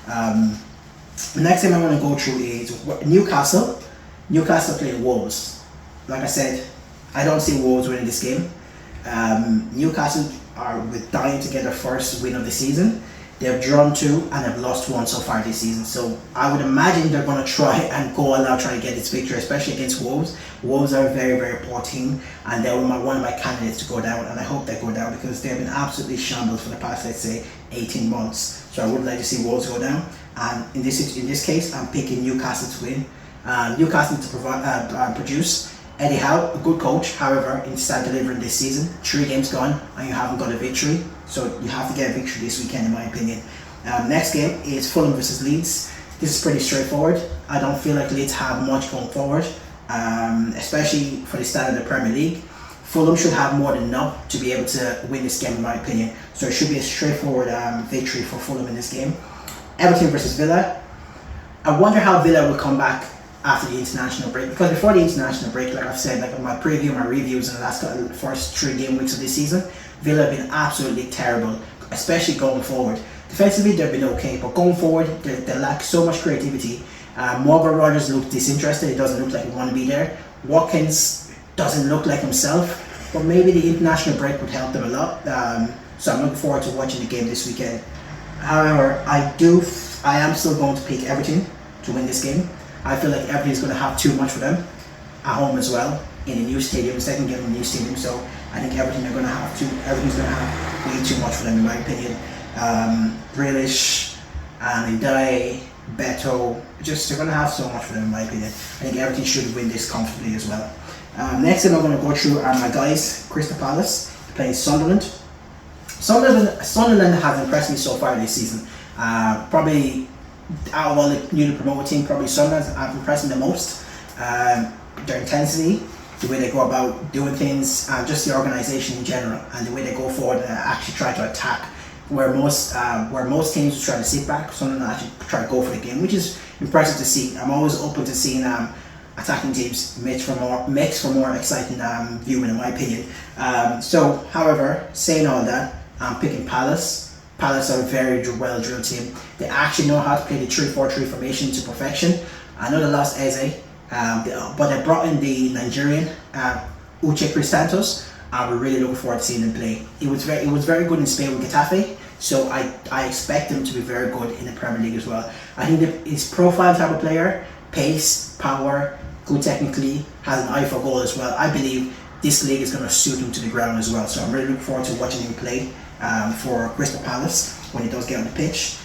The next game I want to go through is Newcastle. Newcastle playing Wolves. Like I said, I don't see Wolves winning this game. Newcastle are dying to get their first win of the season. They've drawn 2 and have lost 1 so far this season. So I would imagine they're going to try and go all out trying to get this victory, especially against Wolves. Wolves are a very, very poor team, and they're one of my candidates to go down, and I hope they go down because they've been absolutely shambles for the past, let's say, 18 months. So I would like to see Wolves go down, and in this case, I'm picking Newcastle to win. Newcastle to produce. Eddie Howe, a good coach, however, instead of delivering this season, 3 games gone and you haven't got a victory. So you have to get a victory this weekend, in my opinion. Next game is Fulham versus Leeds. This is pretty straightforward. I don't feel like Leeds have much going forward, especially for the start of the Premier League. Fulham should have more than enough to be able to win this game, in my opinion. So it should be a straightforward victory for Fulham in this game. Everton versus Villa. I wonder how Villa will come back after the international break, because before the international break, like I've said, like in my preview, my reviews in the first 3 game weeks of this season, Villa have been absolutely terrible, especially going forward. Defensively, they've been okay, but going forward, they lack so much creativity. Morgan Rogers looks disinterested. It doesn't look like he want to be there. Watkins doesn't look like himself, but maybe the international break would help them a lot. So I'm looking forward to watching the game this weekend. However, I am still going to pick Everton to win this game. I feel like Everton is going to have too much for them at home as well in a new stadium, second game in a new stadium. So I think Everton's going to have way too much for them, in my opinion. Grealish, Ndai, Beto, they're going to have so much for them, in my opinion. I think Everton should win this comfortably as well. Next thing I'm going to go through are my guys, Crystal Palace playing Sunderland. Sunderland has impressed me so far this season. Probably out of all the newly promoted team, probably Sunderland have impressed me the most. Their intensity, the way they go about doing things, and just the organisation in general, and the way they go forward and actually try to attack. Where most teams will try to sit back, Sunderland actually try to go for the game, which is impressive to see. I'm always open to seeing attacking teams makes for more exciting viewing, in my opinion. However, saying all that, I'm picking Palace. Palace are a very well drilled team. They actually know how to play the 3-4-3 formation to perfection. I know they lost Eze, but they brought in the Nigerian Uche Cristantos. We're really looking forward to seeing him play. It was very good in Spain with Getafe, so I expect him to be very good in the Premier League as well. I think that his profile type of player, pace, power, good technically, has an eye for goal as well. I believe this league is going to suit him to the ground as well. So I'm really looking forward to watching him play for Crystal Palace when he does get on the pitch.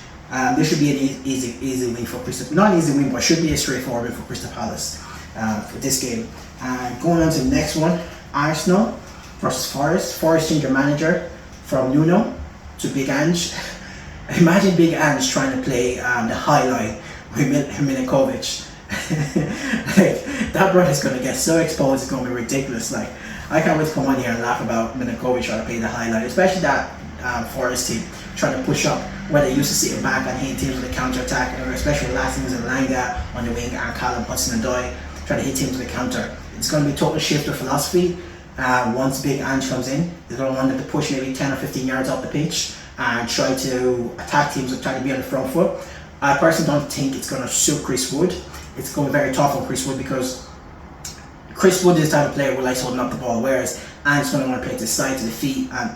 This should be an easy win for Crystal. Not an easy win, but should be a straightforward win for Crystal Palace for this game. Going on to the next one, Arsenal versus Forest. Forest changed their manager from Nuno to Big Ange. Imagine Big Ange trying to play the high line with Milinkovic. Like, that brother's going to get so exposed, it's going to be ridiculous. Like, I can't wait to come on here and laugh about Milinkovic trying to play the high line, especially that Forest team trying to push up where they used to sit back and hit teams with the counter attack, especially last season Langa on the wing and Callum Hudson-Odoi trying to hit teams with the counter. It's going to be a total shift of philosophy. Once Big Ange comes in, they're going to want them to push maybe 10 or 15 yards off the pitch and try to attack teams and try to be on the front foot. I personally don't think it's going to suit Chris Wood. It's going to be very tough on Chris Wood because Chris Wood is the type of player who likes holding up the ball, whereas Ange's going to want to play to the side, to the feet, and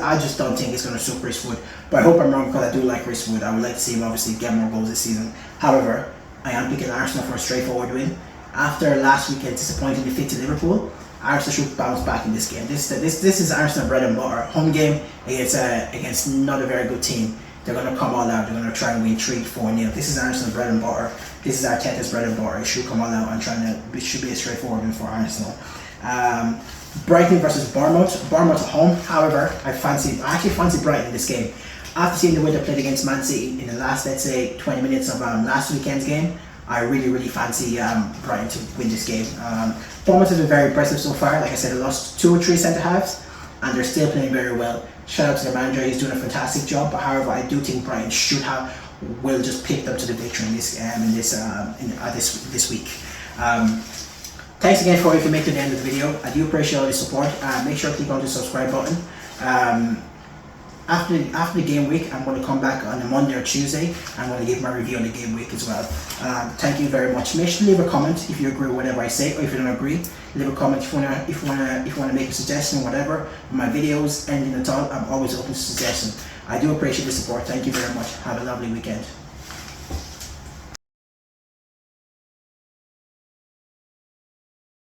I just don't think it's going to suit Chris Wood. But I hope I'm wrong because I do like Chris Wood. I would like to see him obviously get more goals this season. However, I am picking Arsenal for a straightforward win. After last weekend's disappointing defeat to Liverpool, Arsenal should bounce back in this game. This is Arsenal bread and butter. Home game against not a very good team. They're going to come all out. They're going to try and win 3-4-0. This is Arsenal's bread and butter. This is Arteta's bread and butter. It should come all out and it should be a straightforward win for Arsenal. Brighton versus Bournemouth. Bournemouth at home. However, I actually fancy Brighton in this game. After seeing the way they played against Man City in the last, let's say, 20 minutes of last weekend's game, I really fancy Brighton to win this game. Bournemouth has been very impressive so far. Like I said, they lost 2 or 3 centre halves, and they're still playing very well. Shout out to the manager; he's doing a fantastic job. But however, I do think Brighton will just pick them to the victory in this week. Thanks again for if you make it to the end of the video. I do appreciate all the support. Make sure to click on the subscribe button. after the game week, I'm going to come back on a Monday or Tuesday. I'm going to give my review on the game week as well. Thank you very much. Make sure to leave a comment if you agree with whatever I say, or if you don't agree, leave a comment if you wanna make a suggestion, whatever. My videos, anything at all, I'm always open to suggestions. I do appreciate the support. Thank you very much. Have a lovely weekend.